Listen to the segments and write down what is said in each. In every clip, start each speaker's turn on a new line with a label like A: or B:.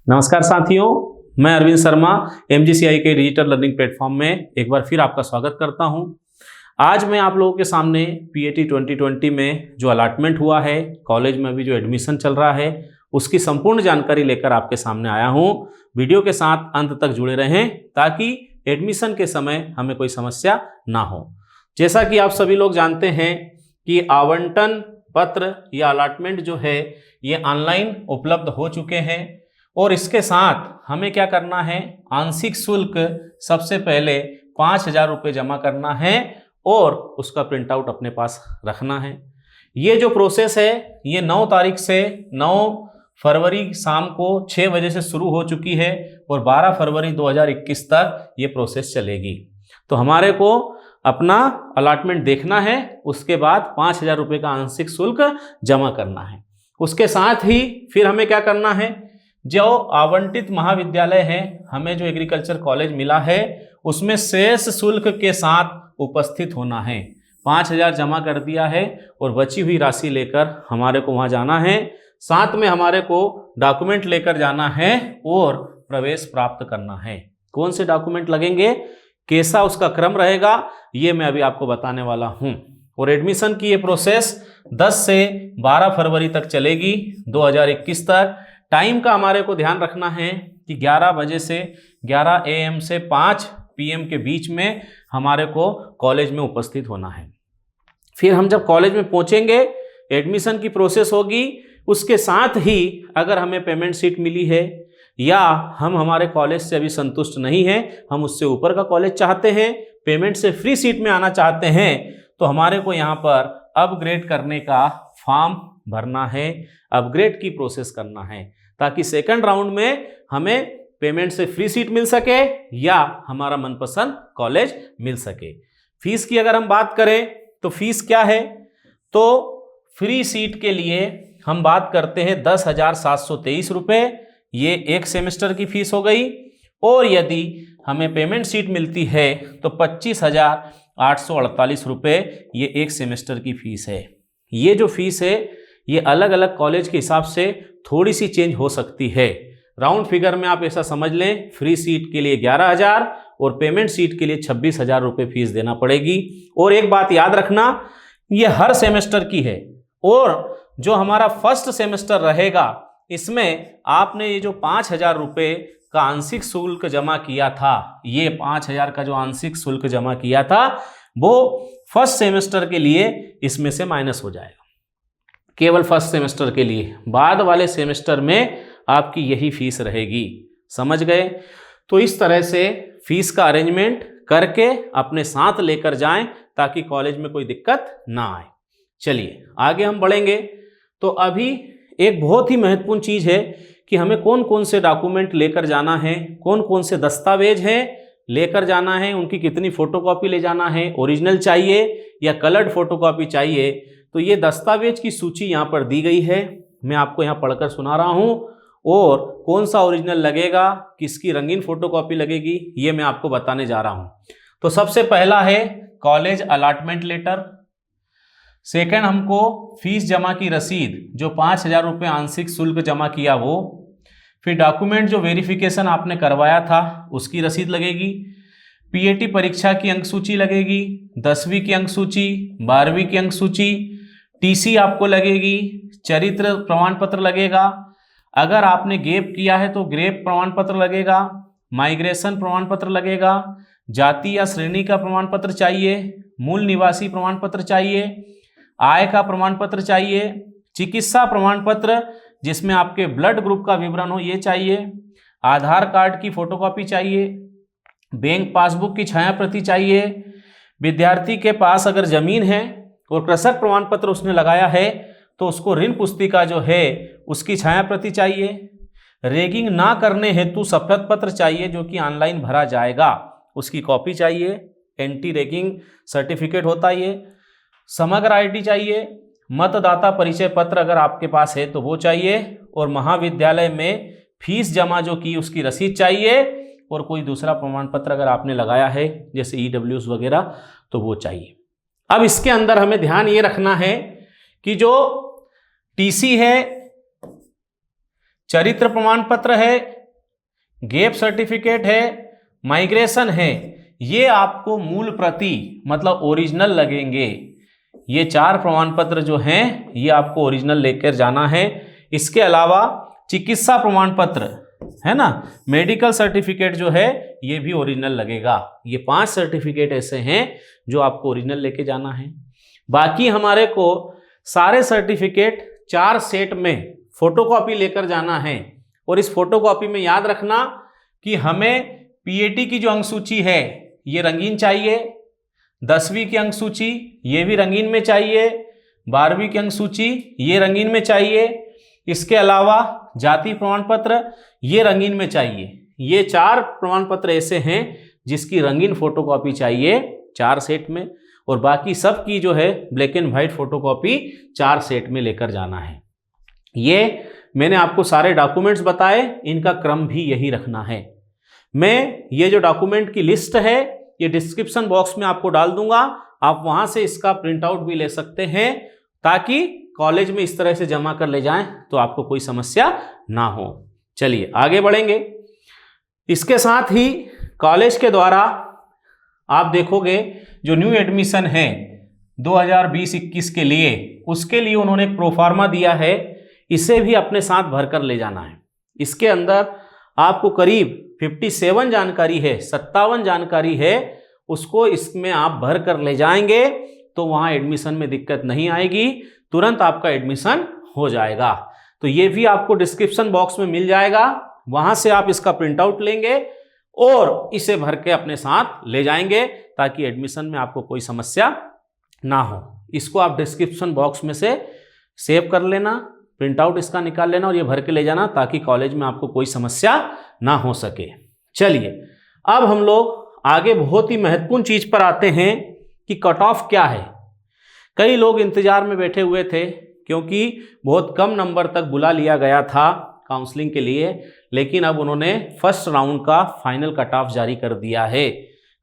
A: नमस्कार साथियों, मैं अरविंद शर्मा MGCI के डिजिटल लर्निंग प्लेटफॉर्म में एक बार फिर आपका स्वागत करता हूं। आज मैं आप लोगों के सामने PAT 2020 में जो अलॉटमेंट हुआ है, कॉलेज में अभी जो एडमिशन चल रहा है, उसकी संपूर्ण जानकारी लेकर आपके सामने आया हूं। वीडियो के साथ अंत तक जुड़े रहें ताकि एडमिशन के समय हमें कोई समस्या ना हो। जैसा कि आप सभी लोग जानते हैं कि आवंटन पत्र या अलॉटमेंट जो है ये ऑनलाइन उपलब्ध हो चुके हैं और इसके साथ हमें क्या करना है, आंशिक शुल्क सबसे पहले 5,000 रुपये जमा करना है और उसका प्रिंट आउट अपने पास रखना है। ये जो प्रोसेस है ये 9 तारीख से 9 फरवरी शाम को 6 बजे से शुरू हो चुकी है और 12 फरवरी 2021 तक ये प्रोसेस चलेगी। तो हमारे को अपना अलॉटमेंट देखना है, उसके बाद 5,000 रुपये का आंशिक शुल्क जमा करना है। उसके साथ ही फिर हमें क्या करना है, जो आवंटित महाविद्यालय है, हमें जो एग्रीकल्चर कॉलेज मिला है उसमें शेष शुल्क के साथ उपस्थित होना है। 5,000 जमा कर दिया है और बची हुई राशि लेकर हमारे को वहाँ जाना है। साथ में हमारे को डॉक्यूमेंट लेकर जाना है और प्रवेश प्राप्त करना है। कौन से डॉक्यूमेंट लगेंगे, कैसा उसका क्रम रहेगा, ये मैं अभी आपको बताने वाला हूँ। और एडमिशन की ये प्रोसेस 10 से 12 फरवरी तक चलेगी 2021 तक। टाइम का हमारे को ध्यान रखना है कि 11 बजे से 11 AM से 5 PM के बीच में हमारे को कॉलेज में उपस्थित होना है। फिर हम जब कॉलेज में पहुंचेंगे, एडमिशन की प्रोसेस होगी। उसके साथ ही अगर हमें पेमेंट सीट मिली है या हम हमारे कॉलेज से अभी संतुष्ट नहीं हैं, हम उससे ऊपर का कॉलेज चाहते हैं, पेमेंट से फ्री सीट में आना चाहते हैं, तो हमारे को यहाँ पर अपग्रेड करने का फॉर्म भरना है, अपग्रेड की प्रोसेस करना है ताकि सेकंड राउंड में हमें पेमेंट से फ्री सीट मिल सके या हमारा मनपसंद कॉलेज मिल सके। फीस की अगर हम बात करें तो फीस क्या है, तो फ्री सीट के लिए हम बात करते हैं 10,723 रुपये, ये एक सेमेस्टर की फीस हो गई। और यदि हमें पेमेंट सीट मिलती है तो 25,848 रुपये, ये एक सेमेस्टर की फीस है। ये जो फीस है ये अलग अलग कॉलेज के हिसाब से थोड़ी सी चेंज हो सकती है। राउंड फिगर में आप ऐसा समझ लें, फ्री सीट के लिए 11,000 और पेमेंट सीट के लिए 26,000 रुपये फीस देना पड़ेगी। और एक बात याद रखना, ये हर सेमेस्टर की है और जो हमारा फर्स्ट सेमेस्टर रहेगा इसमें आपने ये जो 5,000 रुपये का आंशिक शुल्क जमा किया था, ये 5,000 का जो आंशिक शुल्क जमा किया था वो फर्स्ट सेमेस्टर के लिए इसमें से माइनस हो जाएगा, केवल फर्स्ट सेमेस्टर के लिए। बाद वाले सेमेस्टर में आपकी यही फीस रहेगी। समझ गए? तो इस तरह से फीस का अरेंजमेंट करके अपने साथ लेकर जाएं ताकि कॉलेज में कोई दिक्कत ना आए। चलिए आगे हम बढ़ेंगे। तो अभी एक बहुत ही महत्वपूर्ण चीज़ है कि हमें कौन कौन से डॉक्यूमेंट लेकर जाना है, कौन कौन से दस्तावेज हैं लेकर जाना है, उनकी कितनी फ़ोटोकॉपी ले जाना है, ओरिजिनल चाहिए या कलर्ड फ़ोटोकॉपी चाहिए। तो ये दस्तावेज की सूची यहाँ पर दी गई है, मैं आपको यहाँ पढ़कर सुना रहा हूँ। और कौन सा ओरिजिनल लगेगा, किसकी रंगीन फ़ोटोकॉपी लगेगी, ये मैं आपको बताने जा रहा हूँ। तो सबसे पहला है कॉलेज अलॉटमेंट लेटर। सेकंड हमको फीस जमा की रसीद, जो 5,000 रुपये आंशिक शुल्क जमा किया वो। फिर डॉक्यूमेंट जो वेरिफिकेशन आपने करवाया था उसकी रसीद लगेगी। PAT परीक्षा की अंक सूची लगेगी, 10वीं की अंक सूची, 12वीं की अंक सूची, TC आपको लगेगी, चरित्र प्रमाण पत्र लगेगा। अगर आपने गैप किया है तो गैप प्रमाण पत्र लगेगा, माइग्रेशन प्रमाण पत्र लगेगा, जाति या श्रेणी का प्रमाण पत्र चाहिए, मूल निवासी प्रमाण पत्र चाहिए, आय का प्रमाण पत्र चाहिए, चिकित्सा प्रमाण पत्र जिसमें आपके ब्लड ग्रुप का विवरण हो ये चाहिए, आधार कार्ड की फोटोकॉपी चाहिए, बैंक पासबुक की छाया प्रति चाहिए। विद्यार्थी के पास अगर जमीन है और कृषक प्रमाण पत्र उसने लगाया है तो उसको ऋण पुस्तिका जो है उसकी छाया प्रति चाहिए। रैगिंग ना करने हेतु शपथ पत्र चाहिए जो कि ऑनलाइन भरा जाएगा, उसकी कॉपी चाहिए। एंटी रैगिंग सर्टिफिकेट होता है ये। समग्र ID चाहिए। मतदाता परिचय पत्र अगर आपके पास है तो वो चाहिए। और महाविद्यालय में फीस जमा जो की उसकी रसीद चाहिए। और कोई दूसरा प्रमाण पत्र अगर आपने लगाया है जैसे EWS वगैरह तो वो चाहिए। अब इसके अंदर हमें ध्यान ये रखना है कि जो TC है, चरित्र प्रमाण पत्र है, गैप सर्टिफिकेट है, माइग्रेशन है, ये आपको मूल प्रति मतलब ओरिजिनल लगेंगे। ये 4 प्रमाण पत्र जो हैं ये आपको ओरिजिनल लेकर जाना है। इसके अलावा चिकित्सा प्रमाण पत्र है ना, मेडिकल सर्टिफिकेट जो है ये भी ओरिजिनल लगेगा। ये 5 सर्टिफिकेट ऐसे हैं जो आपको ओरिजिनल लेके जाना है। बाकी हमारे को सारे सर्टिफिकेट 4 सेट में फोटोकॉपी लेकर जाना है। और इस फोटोकॉपी में याद रखना कि हमें पीएटी की जो अंक सूची है ये रंगीन चाहिए, 10वीं की अंक सूची ये भी रंगीन में चाहिए, 12वीं की अंक सूची ये रंगीन में चाहिए, इसके अलावा जाति प्रमाण पत्र ये रंगीन में चाहिए। ये 4 प्रमाण पत्र ऐसे हैं जिसकी रंगीन फोटोकॉपी चाहिए 4 सेट में, और बाकी सब की जो है black and white photocopy 4 set में लेकर जाना है। ये मैंने आपको सारे डॉक्यूमेंट्स बताए, इनका क्रम भी यही रखना है। मैं ये जो डॉक्यूमेंट की लिस्ट है ये डिस्क्रिप्शन बॉक्स में आपको डाल दूंगा, आप वहां से इसका प्रिंट आउट भी ले सकते हैं ताकि कॉलेज में इस तरह से जमा कर ले जाएं तो आपको कोई समस्या ना हो। चलिए आगे बढ़ेंगे। इसके साथ ही कॉलेज के द्वारा आप देखोगे जो न्यू एडमिशन है 2020-21 के लिए, उसके लिए उन्होंने एक प्रोफार्मा दिया है, इसे भी अपने साथ भरकर ले जाना है। इसके अंदर आपको करीब 57 जानकारी है, 57 जानकारी है, उसको इसमें आप भर कर ले जाएंगे तो वहाँ एडमिशन में दिक्कत नहीं आएगी, तुरंत आपका एडमिशन हो जाएगा। तो ये भी आपको डिस्क्रिप्शन बॉक्स में मिल जाएगा, वहाँ से आप इसका प्रिंट आउट लेंगे और इसे भर के अपने साथ ले जाएंगे ताकि एडमिशन में आपको कोई समस्या ना हो। इसको आप डिस्क्रिप्शन बॉक्स में से सेव कर लेना, प्रिंट आउट इसका निकाल लेना और ये भर के ले जाना ताकि कॉलेज में आपको कोई समस्या ना हो सके। चलिए अब हम लोग आगे बहुत ही महत्वपूर्ण चीज पर आते हैं कि कट ऑफ क्या है। कई लोग इंतजार में बैठे हुए थे क्योंकि बहुत कम नंबर तक बुला लिया गया था काउंसलिंग के लिए, लेकिन अब उन्होंने फर्स्ट राउंड का फाइनल कट ऑफ जारी कर दिया है।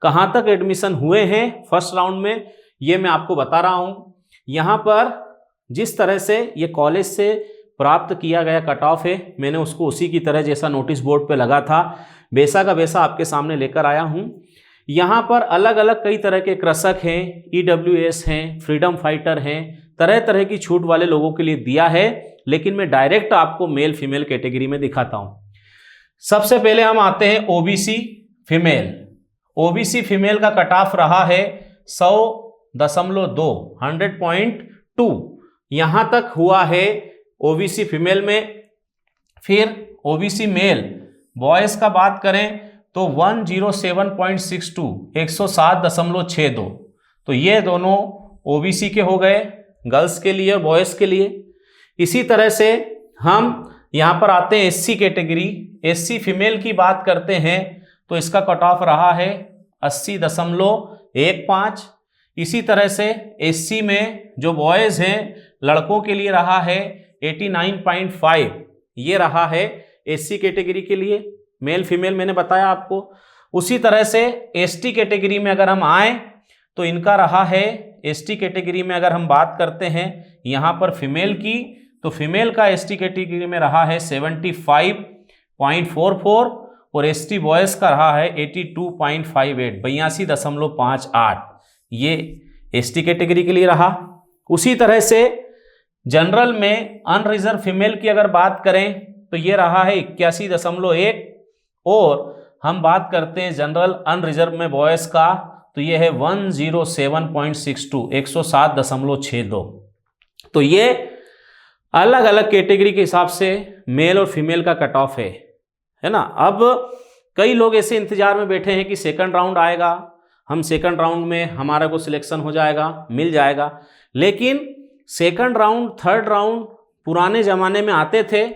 A: कहाँ तक एडमिशन हुए हैं फर्स्ट राउंड में ये मैं आपको बता रहा हूँ। यहाँ पर जिस तरह से ये कॉलेज से प्राप्त किया गया कट ऑफ है, मैंने उसको उसी की तरह जैसा नोटिस बोर्ड पे लगा था वैसा का वैसा आपके सामने लेकर आया हूँ। यहाँ पर अलग अलग कई तरह के कृषक हैं, EWS हैं, फ्रीडम फाइटर हैं, तरह तरह की छूट वाले लोगों के लिए दिया है, लेकिन मैं डायरेक्ट आपको मेल फीमेल कैटेगरी में दिखाता हूँ। सबसे पहले हम आते हैं OBC फीमेल। OBC फीमेल का कट ऑफ रहा है 100.2 100.2 यहाँ तक हुआ है OBC फीमेल में। फिर OBC मेल बॉयज़ का बात करें तो 107.62 107.62। तो ये दोनों OBC के हो गए, गर्ल्स के लिए और बॉयज़ के लिए। इसी तरह से हम यहाँ पर आते हैं SC कैटेगरी। SC फीमेल की बात करते हैं तो इसका कट ऑफ रहा है 80.15। इसी तरह से SC में जो बॉयज़ हैं लड़कों के लिए रहा है 89.5, ये रहा है SC कैटेगरी के लिए। मेल फीमेल मैंने बताया आपको। उसी तरह से ST कैटेगरी में अगर हम आए तो इनका रहा है, ST कैटेगरी में अगर हम बात करते हैं यहाँ पर फीमेल की, तो फीमेल का ST कैटेगरी में रहा है 75.44 और ST बॉयज़ का रहा है 82.58 82.58। ये ST कैटेगरी के लिए रहा। उसी तरह से जनरल में अनरिजर्व फीमेल की अगर बात करें तो ये रहा है 81.1 और हम बात करते हैं जनरल अनरिजर्व में बॉयज़ का तो ये है 107.62 107.62। तो ये अलग अलग कैटेगरी के हिसाब से मेल और फीमेल का कट ऑफ है ना। अब कई लोग ऐसे इंतजार में बैठे हैं कि सेकंड राउंड आएगा, हम सेकंड राउंड में हमारा को सिलेक्शन हो जाएगा, मिल जाएगा। लेकिन सेकंड राउंड थर्ड राउंड पुराने ज़माने में आते थे।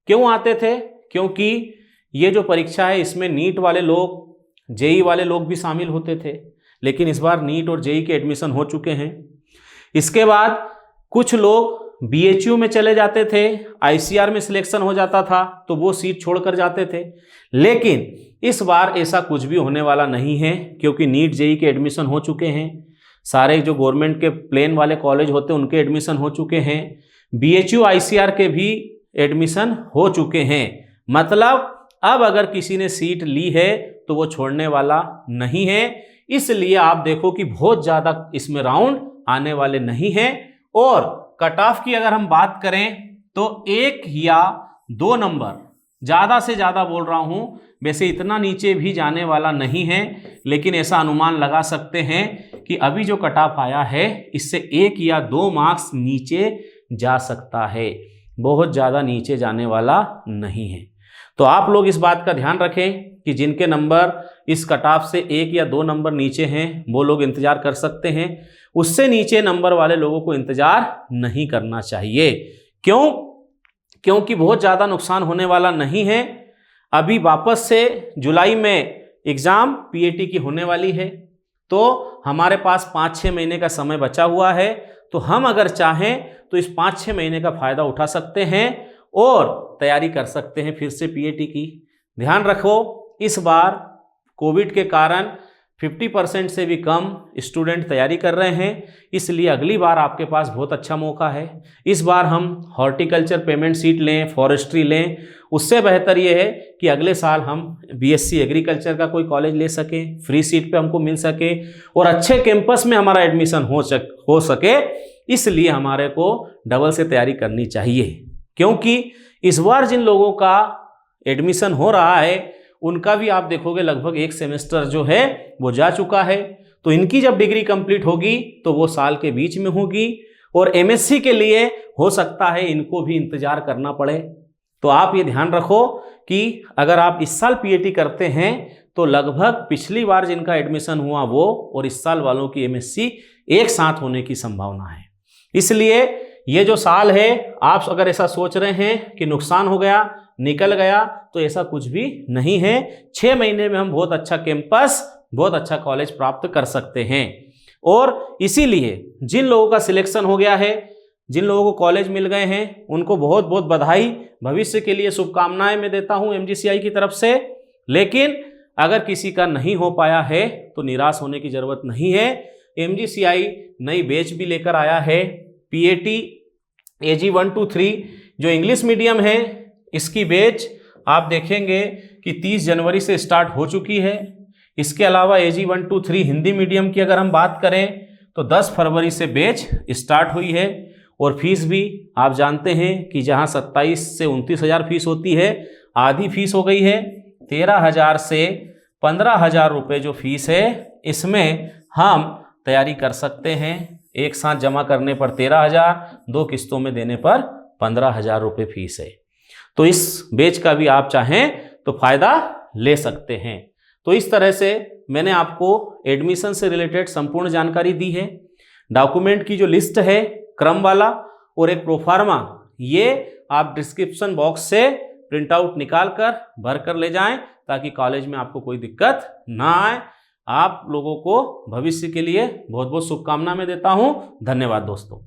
A: क्यों आते थे? क्योंकि ये जो परीक्षा है इसमें नीट वाले लोग, जेई वाले लोग भी शामिल होते थे, लेकिन इस बार नीट और जेई के एडमिशन हो चुके हैं। इसके बाद कुछ लोग BHU में चले जाते थे, ICR में सिलेक्शन हो जाता था तो वो सीट छोड़कर जाते थे। लेकिन इस बार ऐसा कुछ भी होने वाला नहीं है क्योंकि नीट जेई के एडमिशन हो चुके हैं, सारे जो गवर्नमेंट के प्लेन वाले कॉलेज होते हैं उनके एडमिशन हो चुके हैं, BHU ICR के भी एडमिशन हो चुके हैं। मतलब अब अगर किसी ने सीट ली है तो वो छोड़ने वाला नहीं है, इसलिए आप देखो कि बहुत ज़्यादा इसमें राउंड आने वाले नहीं हैं। और कट ऑफ की अगर हम बात करें तो 1 या 2 नंबर, ज़्यादा से ज़्यादा बोल रहा हूँ, वैसे इतना नीचे भी जाने वाला नहीं है, लेकिन ऐसा अनुमान लगा सकते हैं कि अभी जो कट ऑफ आया है इससे 1 या 2 मार्क्स नीचे जा सकता है, बहुत ज़्यादा नीचे जाने वाला नहीं है। तो आप लोग इस बात का ध्यान रखें कि जिनके नंबर इस कट ऑफ से 1 या 2 नंबर नीचे हैं वो लोग इंतज़ार कर सकते हैं, उससे नीचे नंबर वाले लोगों को इंतज़ार नहीं करना चाहिए। क्यों? क्योंकि बहुत ज़्यादा नुकसान होने वाला नहीं है। अभी वापस से जुलाई में एग्ज़ाम पीएटी की होने वाली है, तो हमारे पास 5-6 महीने का समय बचा हुआ है, तो हम अगर चाहें तो इस 5-6 महीने का फ़ायदा उठा सकते हैं और तैयारी कर सकते हैं फिर से पीएटी की। ध्यान रखो, इस बार कोविड के कारण 50% से भी कम स्टूडेंट तैयारी कर रहे हैं, इसलिए अगली बार आपके पास बहुत अच्छा मौका है। इस बार हम हॉर्टिकल्चर पेमेंट सीट लें, फॉरेस्ट्री लें, उससे बेहतर ये है कि अगले साल हम बीएससी एग्रीकल्चर का कोई कॉलेज ले सकें, फ्री सीट पे हमको मिल सके और अच्छे कैंपस में हमारा एडमिशन हो सके। इसलिए हमारे को डबल से तैयारी करनी चाहिए, क्योंकि इस बार जिन लोगों का एडमिशन हो रहा है उनका भी आप देखोगे लगभग 1 सेमेस्टर जो है वो जा चुका है। तो इनकी जब डिग्री कंप्लीट होगी तो वो साल के बीच में होगी, और एमएससी के लिए हो सकता है इनको भी इंतजार करना पड़े। तो आप ये ध्यान रखो कि अगर आप इस साल पीएटी करते हैं तो लगभग पिछली बार जिनका एडमिशन हुआ वो और इस साल वालों की एमएससी एक साथ होने की संभावना है। इसलिए ये जो साल है, आप अगर ऐसा सोच रहे हैं कि नुकसान हो गया, निकल गया, तो ऐसा कुछ भी नहीं है। 6 महीने में हम बहुत अच्छा कैंपस, बहुत अच्छा कॉलेज प्राप्त कर सकते हैं। और इसीलिए जिन लोगों का सिलेक्शन हो गया है, जिन लोगों को कॉलेज मिल गए हैं, उनको बहुत बहुत बधाई, भविष्य के लिए शुभकामनाएं मैं देता हूं एमजीसीआई की तरफ से। लेकिन अगर किसी का नहीं हो पाया है तो निराश होने की ज़रूरत नहीं है। एमजीसीआई नई बैच भी लेकर आया है, पीएटी AG 1 to 3 जो इंग्लिश मीडियम है, इसकी बैच आप देखेंगे कि 30 जनवरी से स्टार्ट हो चुकी है। इसके अलावा AG 1 to 3 हिंदी मीडियम की अगर हम बात करें तो 10 फरवरी से बैच स्टार्ट हुई है। और फीस भी आप जानते हैं कि जहां 27 से 29,000 फीस होती है, आधी फीस हो गई है। 13,000 से 15,000 रुपये जो फीस है, इसमें हम तैयारी कर सकते हैं। एक साथ जमा करने पर 13,000, 2 किस्तों में देने पर 15,000 रुपये फीस है। तो इस बैच का भी आप चाहें तो फ़ायदा ले सकते हैं। तो इस तरह से मैंने आपको एडमिशन से रिलेटेड संपूर्ण जानकारी दी है। डॉक्यूमेंट की जो लिस्ट है क्रम वाला और एक प्रोफार्मा, ये आप डिस्क्रिप्शन बॉक्स से प्रिंट आउट निकाल कर भर कर ले जाएं, ताकि कॉलेज में आपको कोई दिक्कत ना आए। आप लोगों को भविष्य के लिए बहुत बहुत शुभकामना मैं देता हूं। धन्यवाद दोस्तों।